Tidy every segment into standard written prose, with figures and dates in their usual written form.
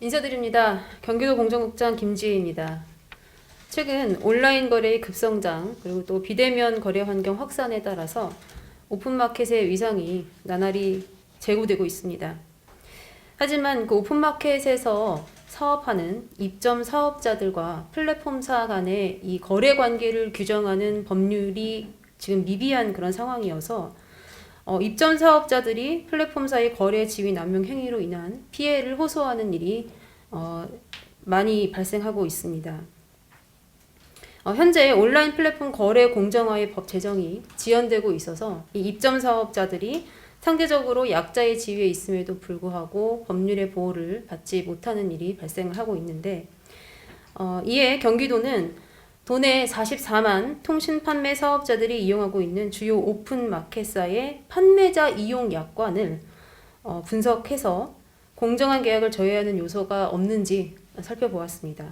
인사드립니다. 경기도 공정국장 김지혜입니다. 최근 온라인 거래의 급성장 그리고 또 비대면 거래 환경 확산에 따라서 오픈마켓의 위상이 나날이 제고되고 있습니다. 하지만 그 오픈마켓에서 사업하는 입점 사업자들과 플랫폼사 간의 이 거래 관계를 규정하는 법률이 지금 미비한 그런 상황이어서 입점 사업자들이 플랫폼사의 거래 지위 남용 행위로 인한 피해를 호소하는 일이 많이 발생하고 있습니다. 현재 온라인 플랫폼 거래 공정화의 법 제정이 지연되고 있어서 이 입점 사업자들이 상대적으로 약자의 지위에 있음에도 불구하고 법률의 보호를 받지 못하는 일이 발생을 하고 있는데 이에 경기도는 도내 44만 통신 판매 사업자들이 이용하고 있는 주요 오픈 마켓사의 판매자 이용 약관을 분석해서 공정한 계약을 저해하는 요소가 없는지 살펴보았습니다.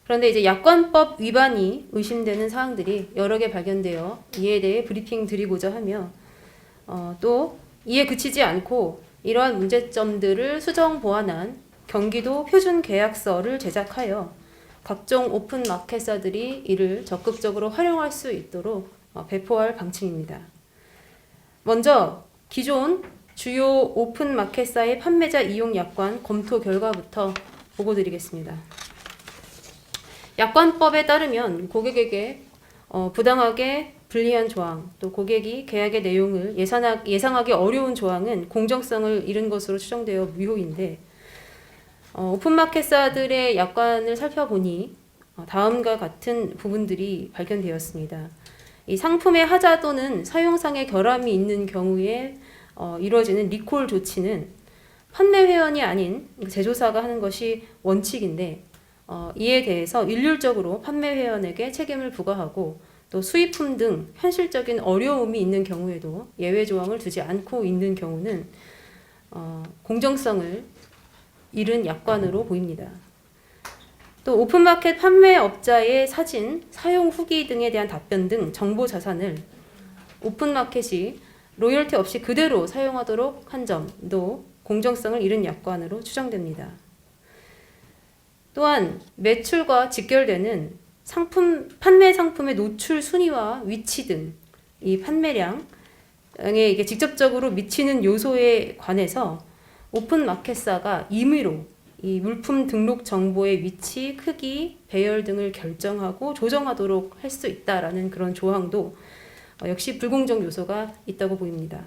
그런데 이제 약관법 위반이 의심되는 사항들이 여러 개 발견되어 이에 대해 브리핑 드리고자 하며 또 이에 그치지 않고 이러한 문제점들을 수정 보완한 경기도 표준 계약서를 제작하여 각종 오픈 마켓사들이 이를 적극적으로 활용할 수 있도록 배포할 방침입니다. 먼저 기존 주요 오픈 마켓사의 판매자 이용 약관 검토 결과부터 보고드리겠습니다. 약관법에 따르면 고객에게 부당하게 불리한 조항, 또 고객이 계약의 내용을 예상하기 어려운 조항은 공정성을 잃은 것으로 추정되어 무효인데 오픈마켓사들의 약관을 살펴보니 다음과 같은 부분들이 발견되었습니다. 이 상품의 하자 또는 사용상의 결함이 있는 경우에 이루어지는 리콜 조치는 판매 회원이 아닌 제조사가 하는 것이 원칙인데 이에 대해서 일률적으로 판매 회원에게 책임을 부과하고 또 수입품 등 현실적인 어려움이 있는 경우에도 예외 조항을 두지 않고 있는 경우는 공정성을 잃은 약관으로 보입니다. 또 오픈마켓 판매업자의 사진, 사용 후기 등에 대한 답변 등 정보 자산을 오픈마켓이 로열티 없이 그대로 사용하도록 한 점도 공정성을 잃은 약관으로 추정됩니다. 또한 매출과 직결되는 판매 상품의 노출 순위와 위치 등 이 판매량에 이게 직접적으로 미치는 요소에 관해서 오픈마켓사가 임의로 이 물품 등록 정보의 위치, 크기, 배열 등을 결정하고 조정하도록 할 수 있다라는 그런 조항도 역시 불공정 요소가 있다고 보입니다.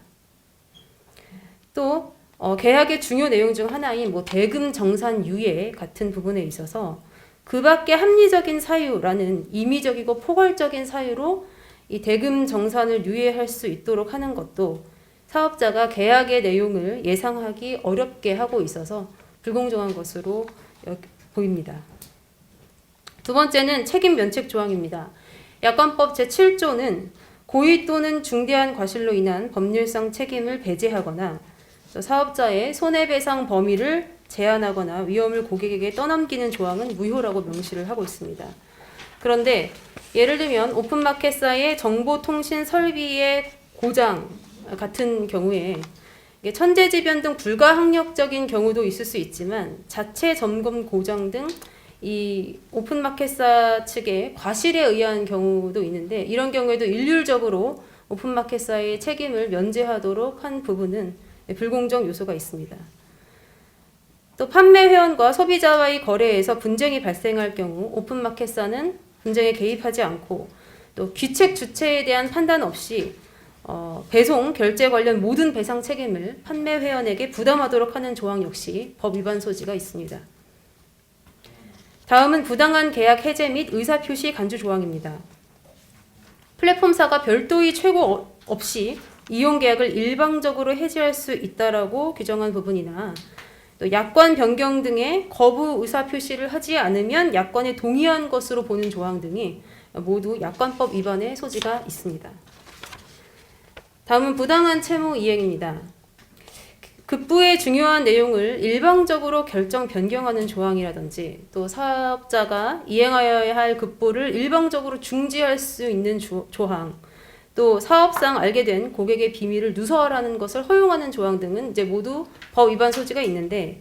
또 계약의 중요 내용 중 하나인 대금 정산 유예 같은 부분에 있어서 그 밖에 합리적인 사유라는 임의적이고 포괄적인 사유로 이 대금 정산을 유예할 수 있도록 하는 것도 사업자가 계약의 내용을 예상하기 어렵게 하고 있어서 불공정한 것으로 보입니다. 두 번째는 책임 면책 조항입니다. 약관법 제7조는 고의 또는 중대한 과실로 인한 법률상 책임을 배제하거나 사업자의 손해배상 범위를 제한하거나 위험을 고객에게 떠넘기는 조항은 무효라고 명시를 하고 있습니다. 그런데 예를 들면 오픈마켓사의 정보통신 설비의 고장 같은 경우에 천재지변 등 불가항력적인 경우도 있을 수 있지만 자체 점검 고장 등 이 오픈마켓사 측의 과실에 의한 경우도 있는데 이런 경우에도 일률적으로 오픈마켓사의 책임을 면제하도록 한 부분은 불공정 요소가 있습니다. 또 판매 회원과 소비자와의 거래에서 분쟁이 발생할 경우 오픈마켓사는 분쟁에 개입하지 않고 또 귀책 주체에 대한 판단 없이 배송, 결제 관련 모든 배상 책임을 판매 회원에게 부담하도록 하는 조항 역시 법 위반 소지가 있습니다. 다음은 부당한 계약 해제 및 의사표시 간주 조항입니다. 플랫폼사가 별도의 최고 없이 이용 계약을 일방적으로 해지할 수 있다라고 규정한 부분이나 또 약관 변경 등의 거부 의사표시를 하지 않으면 약관에 동의한 것으로 보는 조항 등이 모두 약관법 위반의 소지가 있습니다. 다음은 부당한 채무 이행입니다. 급부의 중요한 내용을 일방적으로 결정 변경하는 조항이라든지 또 사업자가 이행하여야 할 급부를 일방적으로 중지할 수 있는 조항, 또 사업상 알게 된 고객의 비밀을 누설하는 것을 허용하는 조항 등은 이제 모두 법 위반 소지가 있는데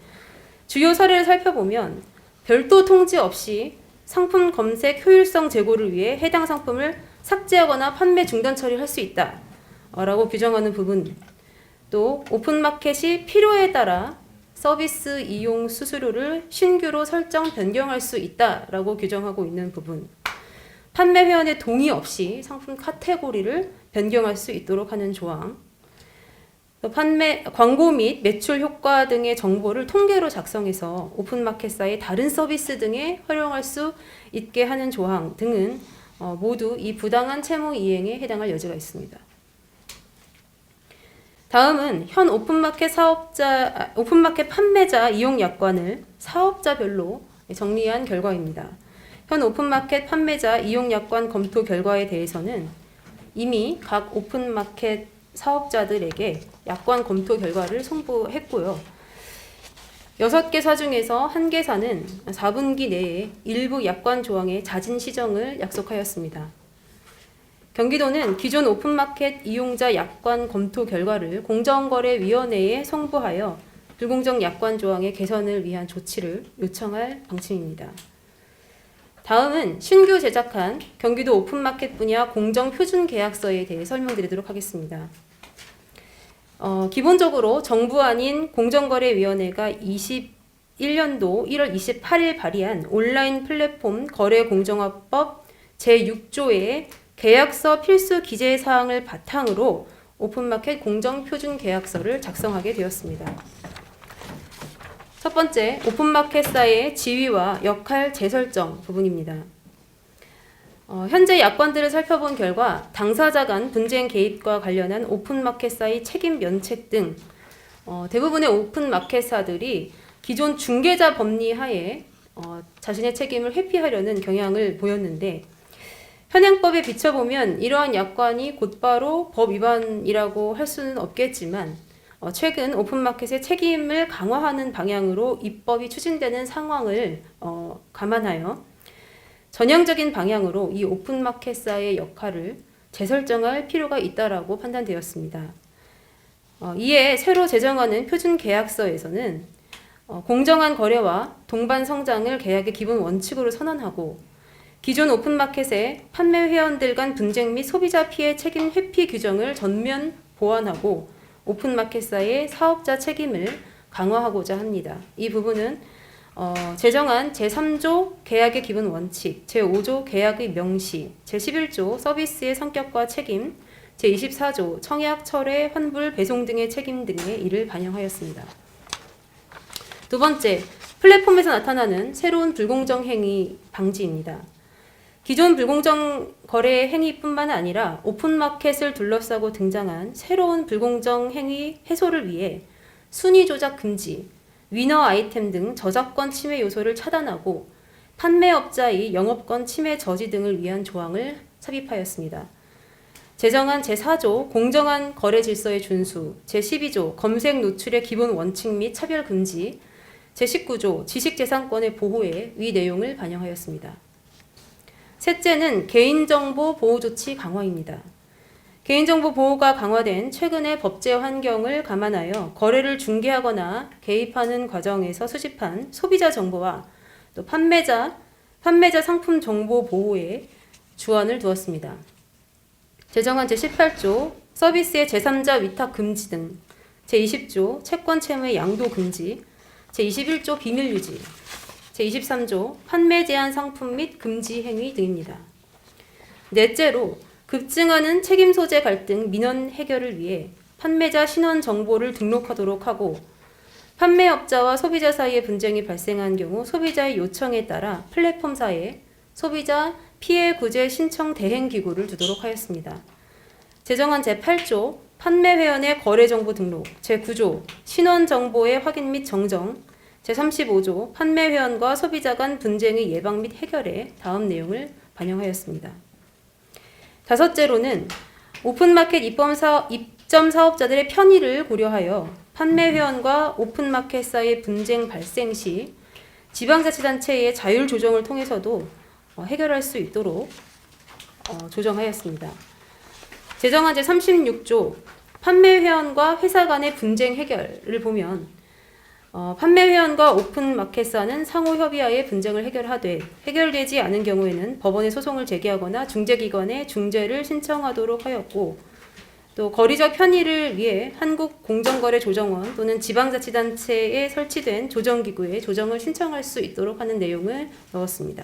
주요 사례를 살펴보면 별도 통지 없이 상품 검색 효율성 제고를 위해 해당 상품을 삭제하거나 판매 중단 처리할 수 있다 라고 규정하는 부분, 또 오픈마켓이 필요에 따라 서비스 이용 수수료를 신규로 설정 변경할 수 있다라고 규정하고 있는 부분, 판매 회원의 동의 없이 상품 카테고리를 변경할 수 있도록 하는 조항, 또 판매, 광고 및 매출 효과 등의 정보를 통계로 작성해서 오픈마켓사의 다른 서비스 등에 활용할 수 있게 하는 조항 등은 모두 이 부당한 채무 이행에 해당할 여지가 있습니다. 다음은 현 오픈마켓 판매자 이용 약관을 사업자별로 정리한 결과입니다. 현 오픈마켓 판매자 이용 약관 검토 결과에 대해서는 이미 각 오픈마켓 사업자들에게 약관 검토 결과를 송부했고요. 6개사 중에서 1개사는 4분기 내에 일부 약관 조항의 자진 시정을 약속하였습니다. 경기도는 기존 오픈마켓 이용자 약관 검토 결과를 공정거래위원회에 송부하여 불공정 약관 조항의 개선을 위한 조치를 요청할 방침입니다. 다음은 신규 제작한 경기도 오픈마켓 분야 공정표준계약서에 대해 설명드리도록 하겠습니다. 기본적으로 정부 아닌 공정거래위원회가 21년도 1월 28일 발의한 온라인 플랫폼 거래공정화법 제6조의 계약서 필수 기재사항을 바탕으로 오픈마켓 공정표준계약서를 작성하게 되었습니다. 첫 번째, 오픈마켓사의 지위와 역할 재설정 부분입니다. 현재 약관들을 살펴본 결과 당사자 간 분쟁 개입과 관련한 오픈마켓사의 책임 면책 등 대부분의 오픈마켓사들이 기존 중개자 법리 하에 자신의 책임을 회피하려는 경향을 보였는데, 현행법에 비춰보면 이러한 약관이 곧바로 법 위반이라고 할 수는 없겠지만 최근 오픈마켓의 책임을 강화하는 방향으로 입법이 추진되는 상황을 감안하여 전향적인 방향으로 이 오픈마켓사의 역할을 재설정할 필요가 있다라고 판단되었습니다. 이에 새로 제정하는 표준계약서에서는 공정한 거래와 동반 성장을 계약의 기본 원칙으로 선언하고, 기존 오픈마켓의 판매 회원들 간 분쟁 및 소비자 피해 책임 회피 규정을 전면 보완하고 오픈마켓사의 사업자 책임을 강화하고자 합니다. 이 부분은 제정한 제3조 계약의 기본 원칙, 제5조 계약의 명시, 제11조 서비스의 성격과 책임, 제24조 청약, 철회, 환불, 배송 등의 책임 등의 이를 반영하였습니다. 두 번째, 플랫폼에서 나타나는 새로운 불공정 행위 방지입니다. 기존 불공정 거래 행위뿐만 아니라 오픈마켓을 둘러싸고 등장한 새로운 불공정 행위 해소를 위해 순위 조작 금지, 위너 아이템 등 저작권 침해 요소를 차단하고 판매업자의 영업권 침해 저지 등을 위한 조항을 삽입하였습니다. 제정한 제4조 공정한 거래 질서의 준수, 제12조 검색 노출의 기본 원칙 및 차별 금지, 제19조 지식재산권의 보호에 위 내용을 반영하였습니다. 셋째는 개인정보 보호 조치 강화입니다. 개인정보 보호가 강화된 최근의 법제 환경을 감안하여 거래를 중개하거나 개입하는 과정에서 수집한 소비자 정보와 또 판매자 상품 정보 보호에 주안을 두었습니다. 제정한 제18조 서비스의 제3자 위탁 금지 등, 제20조 채권 채무의 양도 금지, 제21조 비밀 유지, 제23조 판매 제한 상품 및 금지 행위 등입니다. 넷째로 급증하는 책임 소재 갈등 민원 해결을 위해 판매자 신원 정보를 등록하도록 하고, 판매업자와 소비자 사이에 분쟁이 발생한 경우 소비자의 요청에 따라 플랫폼사에 소비자 피해 구제 신청 대행 기구를 두도록 하였습니다. 제정한 제8조 판매 회원의 거래 정보 등록, 제9조 신원 정보의 확인 및 정정, 제35조 판매 회원과 소비자 간 분쟁의 예방 및 해결에 다음 내용을 반영하였습니다. 다섯째로는 오픈마켓 입점 사업자들의 편의를 고려하여 판매 회원과 오픈마켓 사이의 분쟁 발생 시 지방자치단체의 자율 조정을 통해서도 해결할 수 있도록 조정하였습니다. 제정한 제36조 판매 회원과 회사 간의 분쟁 해결을 보면 판매회원과 오픈마켓사는 상호 협의하에 분쟁을 해결하되 해결되지 않은 경우에는 법원에 소송을 제기하거나 중재기관에 중재를 신청하도록 하였고, 또 거리적 편의를 위해 한국공정거래조정원 또는 지방자치단체에 설치된 조정기구에 조정을 신청할 수 있도록 하는 내용을 넣었습니다.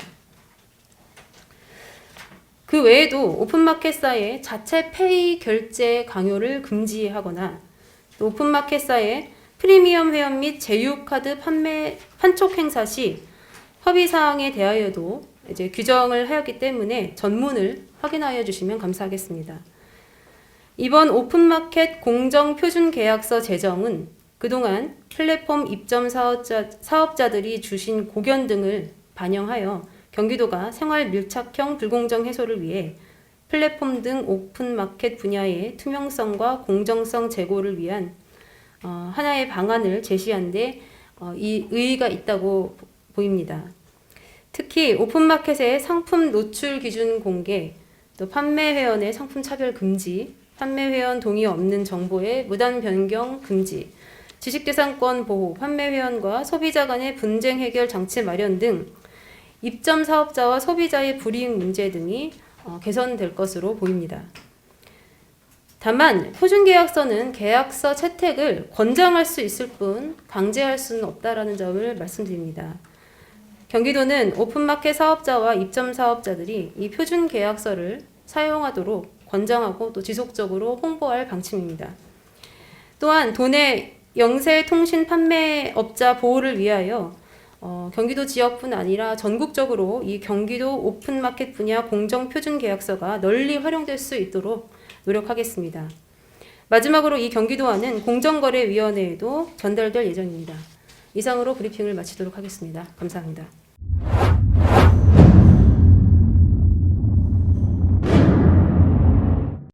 그 외에도 오픈마켓사의 자체 페이 결제 강요를 금지하거나, 또 오픈마켓사의 프리미엄 회원 및 제휴카드 판매 판촉 행사 시 협의 사항에 대하여도 이제 규정을 하였기 때문에 전문을 확인하여 주시면 감사하겠습니다. 이번 오픈마켓 공정표준계약서 제정은 그동안 플랫폼 입점 사업자들이 주신 고견 등을 반영하여 경기도가 생활 밀착형 불공정 해소를 위해 플랫폼 등 오픈마켓 분야의 투명성과 공정성 제고를 위한 하나의 방안을 제시한 데 이 의의가 있다고 보입니다. 특히 오픈마켓의 상품 노출 기준 공개, 또 판매 회원의 상품 차별 금지, 판매 회원 동의 없는 정보의 무단 변경 금지, 지식재산권 보호, 판매 회원과 소비자 간의 분쟁 해결 장치 마련 등 입점 사업자와 소비자의 불이익 문제 등이 개선될 것으로 보입니다. 다만 표준계약서는 계약서 채택을 권장할 수 있을 뿐 강제할 수는 없다라는 점을 말씀드립니다. 경기도는 오픈마켓 사업자와 입점 사업자들이 이 표준계약서를 사용하도록 권장하고 또 지속적으로 홍보할 방침입니다. 또한 도내 영세 통신 판매업자 보호를 위하여 경기도 지역뿐 아니라 전국적으로 이 경기도 오픈마켓 분야 공정표준계약서가 널리 활용될 수 있도록 노력하겠습니다. 마지막으로 이 경기도안은 공정거래위원회에도 전달될 예정입니다. 이상으로 브리핑을 마치도록 하겠습니다. 감사합니다.